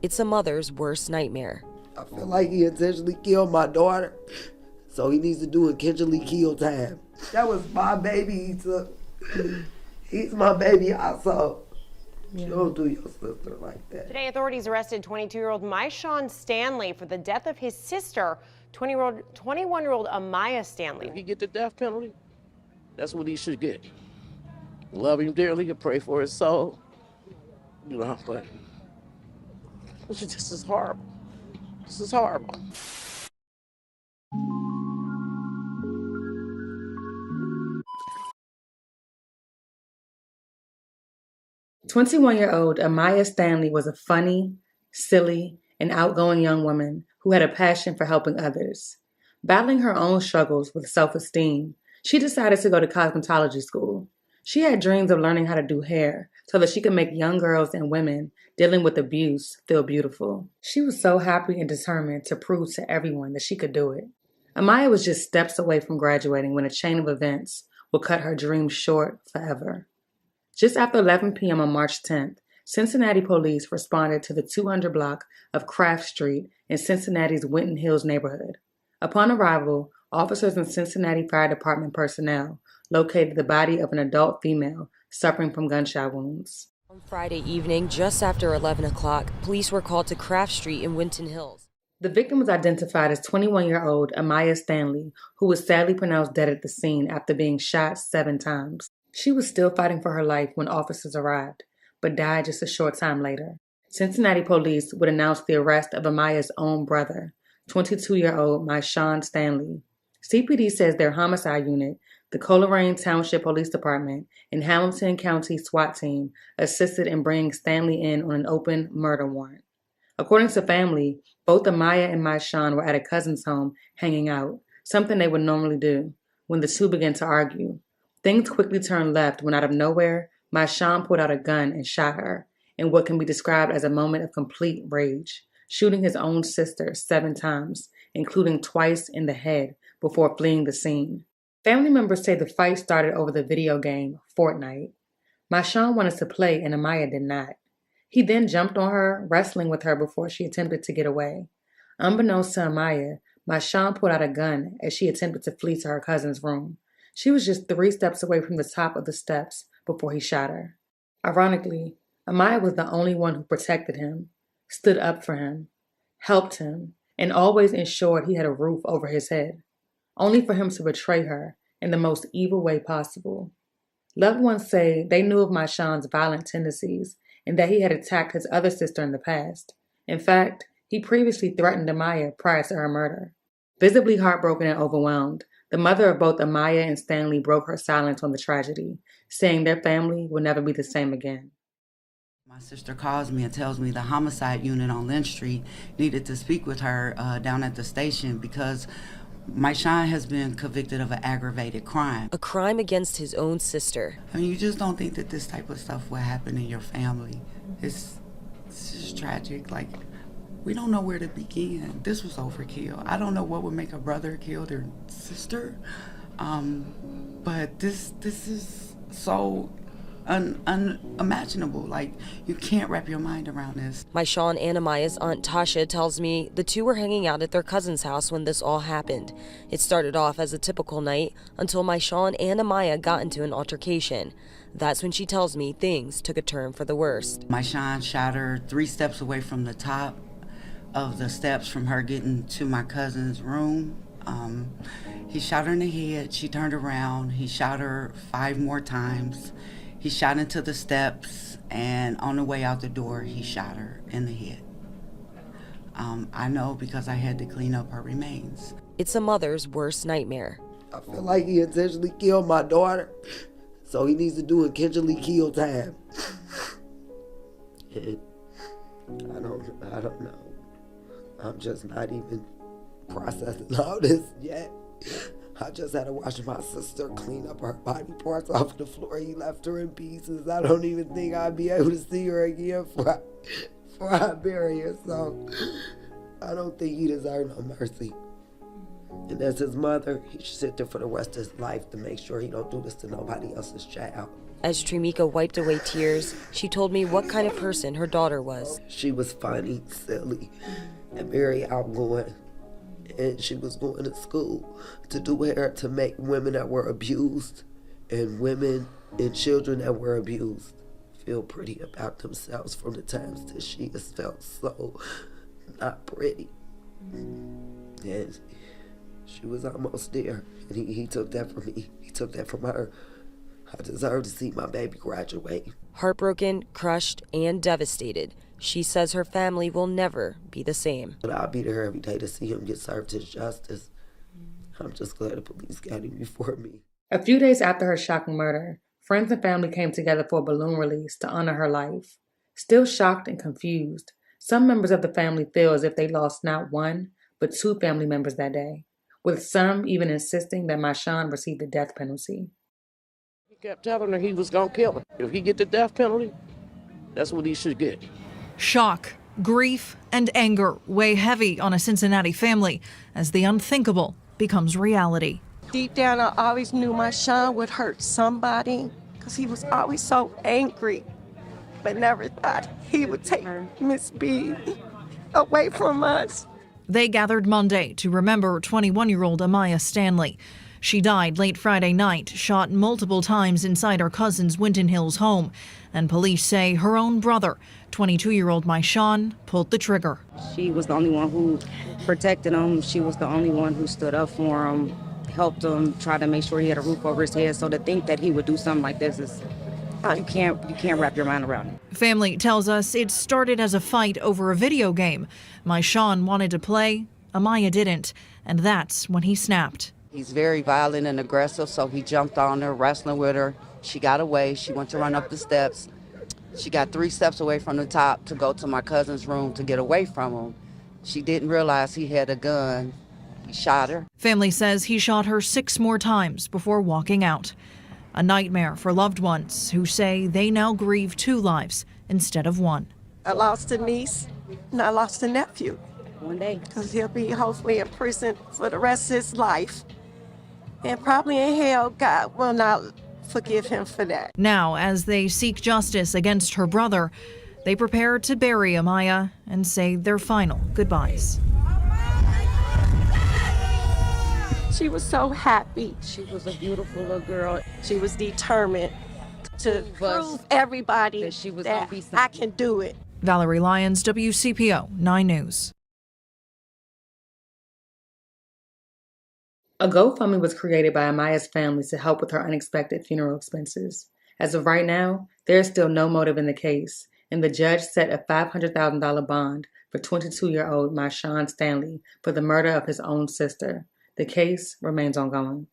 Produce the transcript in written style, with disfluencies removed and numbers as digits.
It's a mother's worst nightmare. I feel like he intentionally killed my daughter, so he needs to do intentionally kill time. That was my baby he took. He's my baby also. You don't do your sister like that. Today, authorities arrested 22-year-old Myshawn Stanley for the death of his sister, 21-year-old Amaya Stanley. If he get the death penalty, that's what he should get. Love him dearly and pray for his soul. You know, but this is horrible. This is horrible. 21-year-old Amaya Stanley was a funny, silly, and outgoing young woman who had a passion for helping others. Battling her own struggles with self-esteem, she decided to go to cosmetology school. She had dreams of learning how to do hair so that she could make young girls and women dealing with abuse feel beautiful. She was so happy and determined to prove to everyone that she could do it. Amaya was just steps away from graduating when a chain of events would cut her dreams short forever. Just after 11 p.m. on March 10th, Cincinnati police responded to the 200 block of Craft Street in Cincinnati's Winton Hills neighborhood. Upon arrival, officers and Cincinnati Fire Department personnel located the body of an adult female suffering from gunshot wounds. On Friday evening, just after 11 o'clock, police were called to Craft Street in Winton Hills. The victim was identified as 21-year-old Amaya Stanley, who was sadly pronounced dead at the scene after being shot 7 times. She was still fighting for her life when officers arrived, but died just a short time later. Cincinnati police would announce the arrest of Amaya's own brother, 22-year-old Myshawn Stanley. CPD says their homicide unit, the Coleraine Township Police Department, and Hamilton County SWAT team assisted in bringing Stanley in on an open murder warrant. According to family, both Amaya and Myshawn were at a cousin's home hanging out, something they would normally do, when the two began to argue. Things quickly turned left when out of nowhere, Myshawn pulled out a gun and shot her, in what can be described as a moment of complete rage, shooting his own sister 7 times, including twice in the head, before fleeing the scene. Family members say the fight started over the video game Fortnite. Myshawn wanted to play and Amaya did not. He then jumped on her, wrestling with her before she attempted to get away. Unbeknownst to Amaya, Myshawn pulled out a gun as she attempted to flee to her cousin's room. She was just 3 steps away from the top of the steps before he shot her. Ironically, Amaya was the only one who protected him, stood up for him, helped him, and always ensured he had a roof over his head, only for him to betray her in the most evil way possible. Loved ones say they knew of Myshawn's violent tendencies and that he had attacked his other sister in the past. In fact, he previously threatened Amaya prior to her murder. Visibly heartbroken and overwhelmed, the mother of both Amaya and Stanley broke her silence on the tragedy, saying their family will never be the same again. My sister calls me and tells me the homicide unit on Lynch Street needed to speak with her down at the station because Myshawn has been convicted of an aggravated crime. A crime against his own sister. I mean, you just don't think that this type of stuff will happen in your family. It's just tragic. Like, we don't know where to begin. This was overkill. I don't know what would make a brother kill their sister, but this is so unimaginable. Like, you can't wrap your mind around this. Myshawn and Amaya's aunt Tasha tells me the two were hanging out at their cousin's house when this all happened. It started off as a typical night until Myshawn and Amaya got into an altercation. That's when she tells me things took a turn for the worst. Myshawn shot her 3 steps away from the top of the steps from her getting to my cousin's room. He shot her in the head. She turned around. He shot her 5 more times. He shot into the steps, and on the way out the door, he shot her in the head. I know because I had to clean up her remains. It's a mother's worst nightmare. I feel like he intentionally killed my daughter, so he needs to do intentionally kill time. I don't know. I'm just not even processing all this yet. I just had to watch my sister clean up her body parts off the floor. He left her in pieces. I don't even think I'd be able to see her again before I bury her. So I don't think he deserves no mercy. And as his mother, he should sit there for the rest of his life to make sure he don't do this to nobody else's child. As Trimika wiped away tears, she told me what kind of person her daughter was. She was funny, silly, and very outgoing. And she was going to school to do hair to make women that were abused and women and children that were abused feel pretty about themselves from the times that she has felt so not pretty. And she was almost there. And he took that from me. He took that from her. I deserve to see my baby graduate. Heartbroken, crushed, and devastated, she says her family will never be the same. But I'll be there every day to see him get served his justice. I'm just glad the police got him before me. A few days after her shocking murder, friends and family came together for a balloon release to honor her life. Still shocked and confused, some members of the family feel as if they lost not one, but two family members that day, with some even insisting that Marshawn received the death penalty. He kept telling her he was going to kill her. If he get the death penalty, that's what he should get. Shock, grief, and anger weigh heavy on a Cincinnati family as the unthinkable becomes reality. Deep down, I always knew my son would hurt somebody because he was always so angry, but never thought he would take Miss B away from us. They gathered Monday to remember 21-year-old Amaya Stanley. She died late Friday night, shot multiple times inside her cousin's Winton Hills home, and police say her own brother, 22-year-old Marshawn, pulled the trigger. She was the only one who protected him. She was the only one who stood up for him, helped him, tried to make sure he had a roof over his head. So to think that he would do something like this is, you can't wrap your mind around it. Family tells us it started as a fight over a video game. Marshawn wanted to play, Amaya didn't, and that's when he snapped. He's very violent and aggressive, so he jumped on her, wrestling with her. She got away. She went to run up the steps. She got 3 steps away from the top to go to my cousin's room to get away from him. She didn't realize he had a gun. He shot her. Family says he shot her 6 more times before walking out. A nightmare for loved ones who say they now grieve 2 lives instead of 1. I lost a niece and I lost a nephew. One day. Because he'll be hopefully in prison for the rest of his life. And probably in hell, God will not forgive him for that. Now, as they seek justice against her brother, they prepare to bury Amaya and say their final goodbyes. She was so happy. She was a beautiful little girl. She was determined to prove everybody that she was that gonna be something. I can do it. Valerie Lyons, WCPO 9 News. A GoFundMe was created by Amaya's family to help with her unexpected funeral expenses. As of right now, there is still no motive in the case, and the judge set a $500,000 bond for 22-year-old Marshawn Stanley for the murder of his own sister. The case remains ongoing.